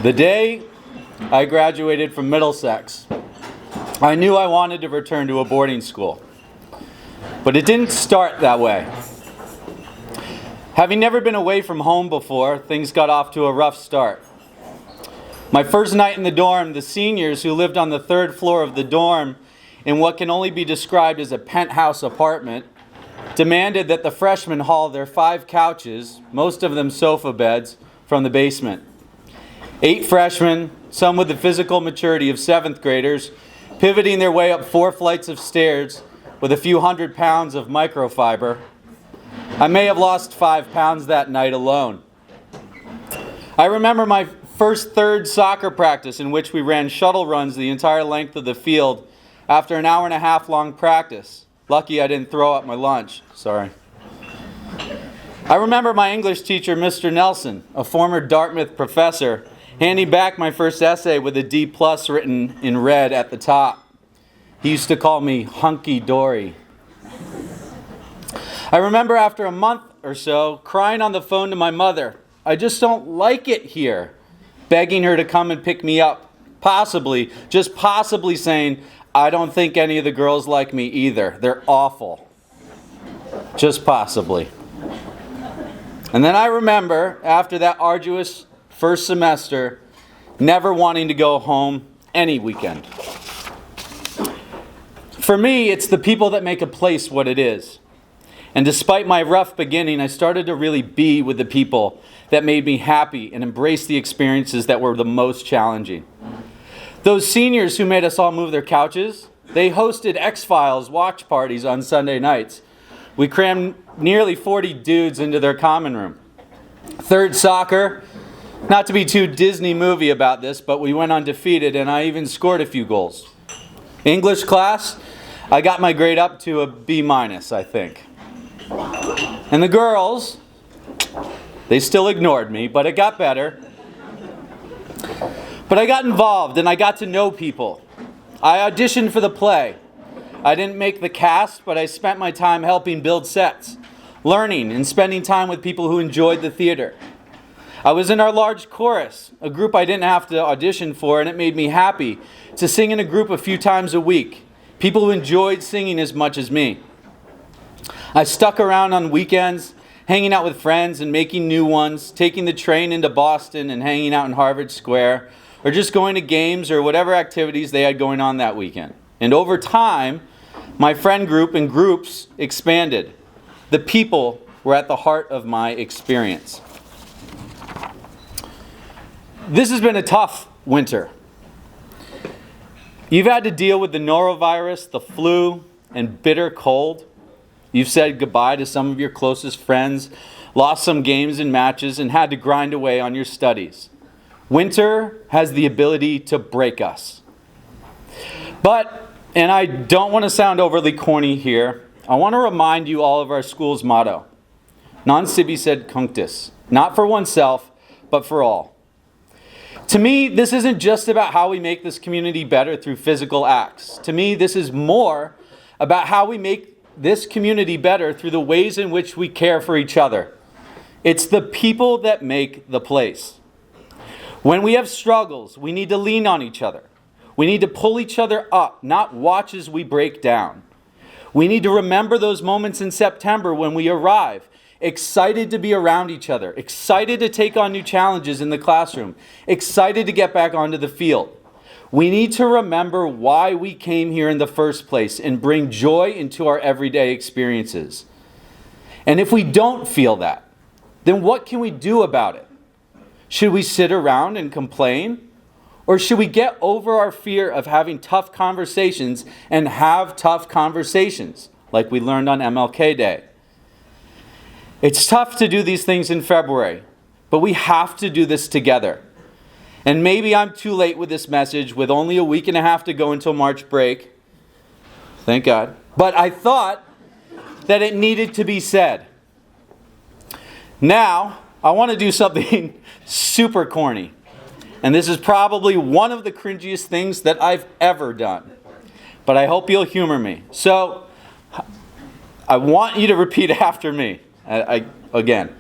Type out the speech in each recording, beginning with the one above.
The day I graduated from Middlesex, I knew I wanted to return to a boarding school. But it didn't start that way. Having never been away from home before, things got off to a rough start. My first night in the dorm, the seniors who lived on the third floor of the dorm in what can only be described as a penthouse apartment demanded that the freshmen haul their 5 couches, most of them sofa beds, from the basement. 8 freshmen, some with the physical maturity of 7th graders, pivoting their way up 4 flights of stairs with a few hundred pounds of microfiber. I may have lost 5 pounds that night alone. I remember my first third soccer practice in which we ran shuttle runs the entire length of the field after an hour and a half long practice. Lucky I didn't throw up my lunch. Sorry. I remember my English teacher, Mr. Nelson, a former Dartmouth professor, handing back my first essay with a D+ written in red at the top. He used to call me Hunky Dore. I remember after a month or so crying on the phone to my mother, "I just don't like it here," begging her to come and pick me up, possibly, just possibly saying, "I don't think any of the girls like me either. They're awful." Just possibly. And then I remember, after that arduous first semester, never wanting to go home any weekend. For me, it's the people that make a place what it is. And despite my rough beginning, I started to really be with the people that made me happy and embrace the experiences that were the most challenging. Those seniors who made us all move their couches, they hosted X-Files watch parties on Sunday nights. We crammed nearly 40 dudes into their common room. Third soccer, not to be too Disney movie about this, but we went undefeated and I even scored a few goals. English class, I got my grade up to a B-, I think. And the girls, they still ignored me, but it got better. But I got involved and I got to know people. I auditioned for the play. I didn't make the cast, but I spent my time helping build sets, learning and spending time with people who enjoyed the theater. I was in our large chorus, a group I didn't have to audition for, and it made me happy to sing in a group a few times a week, people who enjoyed singing as much as me. I stuck around on weekends, hanging out with friends and making new ones, taking the train into Boston and hanging out in Harvard Square, or just going to games or whatever activities they had going on that weekend. And over time, my friend group and groups expanded. The people were at the heart of my experience. This has been a tough winter. You've had to deal with the norovirus, the flu, and bitter cold. You've said goodbye to some of your closest friends, lost some games and matches, and had to grind away on your studies. Winter has the ability to break us. But, and I don't want to sound overly corny here, I want to remind you all of our school's motto. Non sibi sed cunctis. Not for oneself, but for all. To me, this isn't just about how we make this community better through physical acts. To me, this is more about how we make this community better through the ways in which we care for each other. It's the people that make the place. When we have struggles, we need to lean on each other. We need to pull each other up, not watch as we break down. We need to remember those moments in September when we arrive, excited to be around each other, excited to take on new challenges in the classroom, excited to get back onto the field. We need to remember why we came here in the first place and bring joy into our everyday experiences. And if we don't feel that, then what can we do about it? Should we sit around and complain? Or should we get over our fear of having tough conversations and have tough conversations, like we learned on MLK Day? It's tough to do these things in February, but we have to do this together. And maybe I'm too late with this message with only a week and a half to go until March break. Thank God. But I thought that it needed to be said. Now, I want to do something super corny. And this is probably one of the cringiest things that I've ever done. But I hope you'll humor me. So, I want you to repeat after me. Again.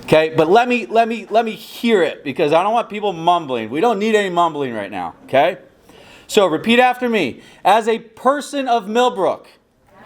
Okay, but let me hear it, because I don't want people mumbling. We don't need any mumbling right now, okay? So repeat after me. As a person of Millbrook.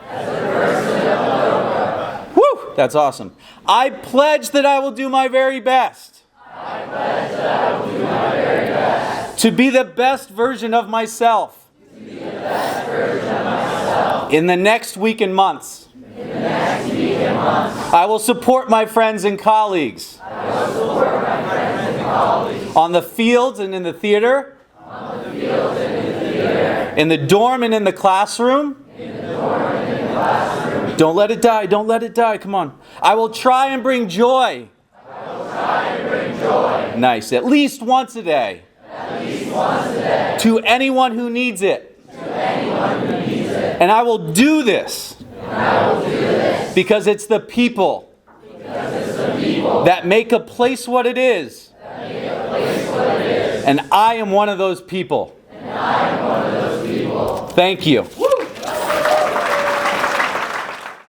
As a person of Millbrook. Woo! That's awesome. I pledge that I will do my very best. I pledge that I will do my very best. To be the best version of myself. To be the best version of myself. In the next week and months. In the next week and months. I will support my friends and colleagues. I will support my friends and colleagues. On the fields and in the theater. On the fields and in the theater. In the dorm and in the classroom. In the dorm and in the classroom. Don't let it die. Don't let it die. Come on. I will try and bring joy. I will try and bring joy. Nice. At least once a day. At least once a day. To anyone who needs it. To anyone who needs it. And I will do this. And I will do this. Because it's the people. Because it's the people. That make a place what it is. That make a place what it is. And I am one of those people. And I am one of those people. Thank you.